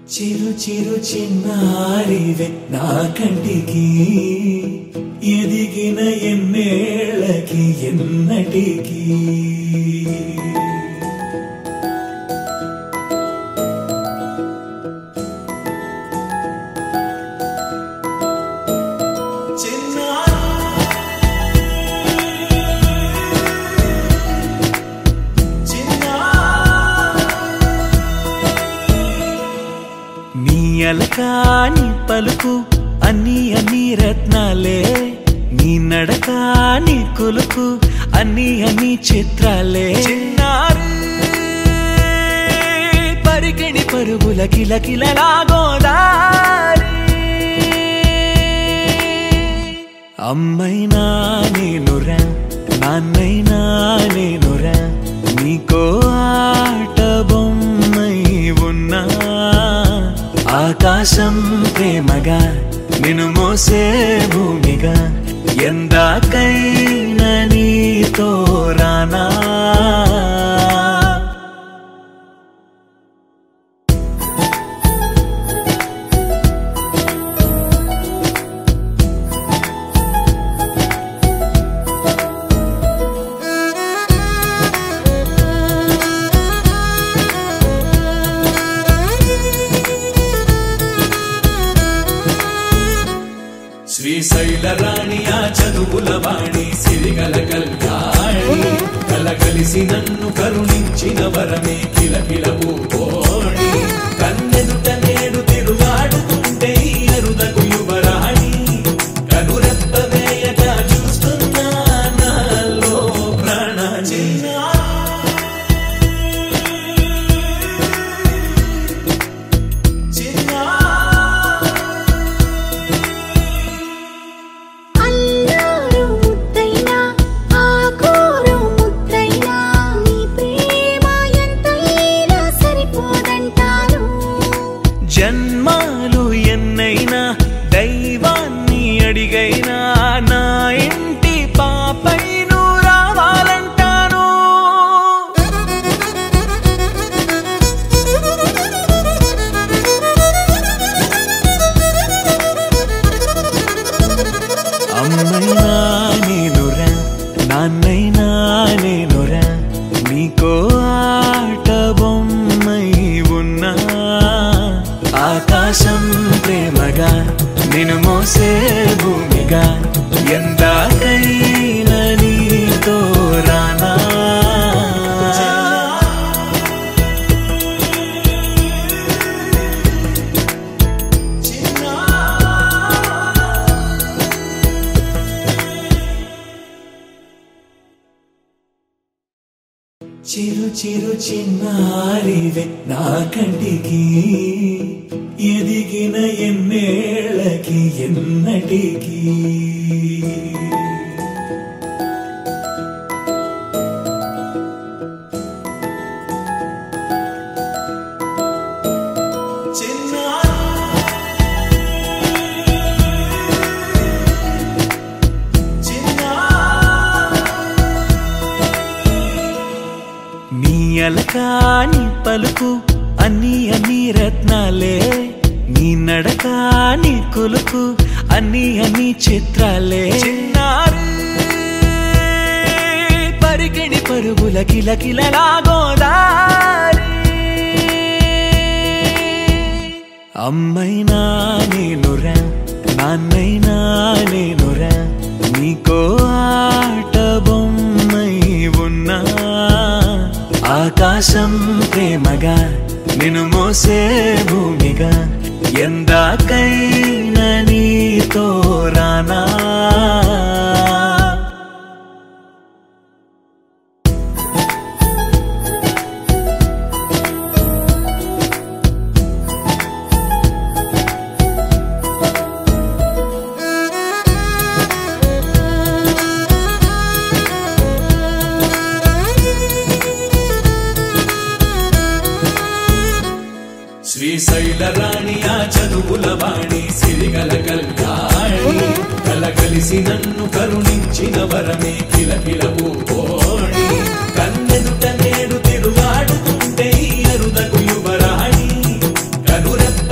చిరు చిరు చిన్నారివే నా కంటికి ఎదిగిన ఎన్నేళ్ళకి ఎన్నటికి అలకాని పలుకు అన్ని అన్ని రత్నాలే నీ నడకాని కులుకు అన్ని అన్ని చిత్రాలే చిన్నారు పరికిణి పరుగుల కిలకిలలాగోదారి అమ్మైనా నేనురా నాన్నైనా నేనురా నీకో ఆట బొమ్మై ఉన్నా ఆకాశం ప్రేమగా నిన్ను మోసే భూమిగా ఎందాకైనా నీతో రానా శ్రీశైల రాణియా చదువుల వాణి సిరిగల కళ్యాణి కలగలిసి నన్ను కరుణించిన వరమే కిలకిలవు కోణి కన్నెదుట నేడు తిరుగాడుతుంటే అరుదకు యువరాణి కనురెప్ప వేయగా చూస్తున్నా నాలో ప్రాణ జన్మాలు ఎన్నైనా దైవాన్ని అడిగైనా నా ఇంటి పాపై నువ్వు రావాలంటాను అమ్మైనా నేనురా నాన్నైనా నేనురా నీకో ఆట బొమ్మై ఉన్నా ఆకాశం ప్రేమగా నిన్ను మోసే భూమిగా ఎందాకైనా నీతో రానా చిరు చిరు చిన్నారివే నా కంటికి ఎదిగిన ఎన్నేళ్ళకి ఎన్నటికి నీ అలకాని పలుకు అన్ని అన్ని రత్నాలే నీ నడకాని కులుకు అన్ని అన్ని చిత్రాలే చిన్నారు పరికిణి పరుగుల కిలకిలలాగోదారి అమ్మైనా నేనురా నాన్నైనా నేనురా నీకో ఆట బొమ్మై ఉన్నా ఆకాశం ప్రేమగా నిన్ను మోసే భూమిగా ఎందాకైనా నీతో రానా శ్రీశైల రాణియా చదువుల వాణి సిరిగల కళ్యాణి కలగలిసి నన్ను కరుణించిన వరమే కిలకిలవు కోణి కన్నెదుట నేడు తిరుగాడుతుంటే అరుదకు యువరాణి కనురెప్ప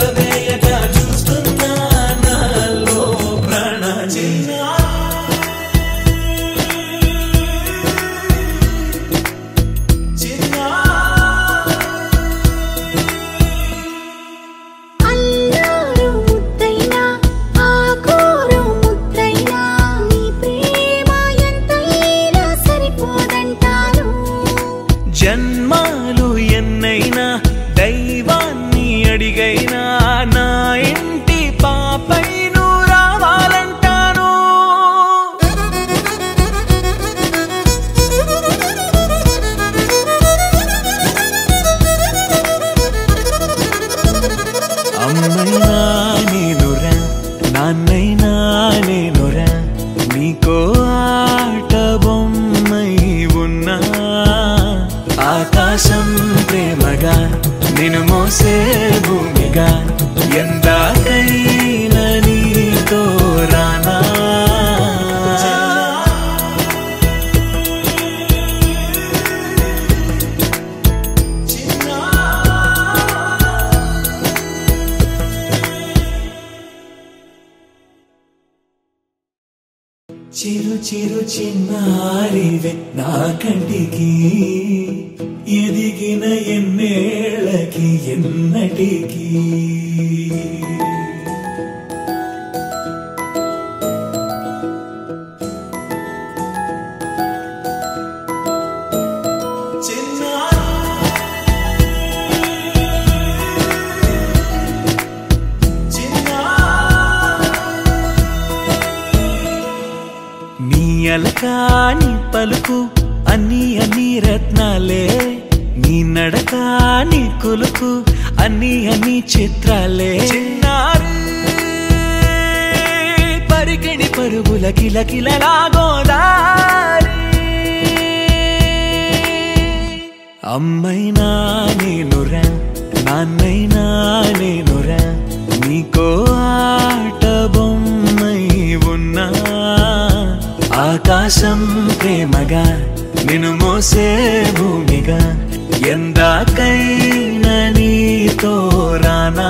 అమ్మైనా నేనురా నాన్నైనా నేనురా నీకో ఆట బొమ్మై ఉన్నా ఆకాశం ప్రేమగా నిన్ను మోసే భూమిగా ఎందాకైనా నీతో రానా చిరు చిరు చిన్నారివే నా కంటికి ఎదిగిన ఎన్నేళ్ళకి ఎన్నటికి అలకాని పలుకు అన్ని అన్ని రత్నాలే నీ నడకాని కొలుకు అన్ని అన్ని చిత్రాలే పరికిణి పరుగుల కిలకిలలాగోదారి అమ్మైనా నేనురా నాన్నైనా నేనురా నీకో ఆట బొమ్మై ఉన్నా ఆకాశం ప్రేమగా నిన్ను మోసే భూమిగా ఎందాకైనా నీతో రానా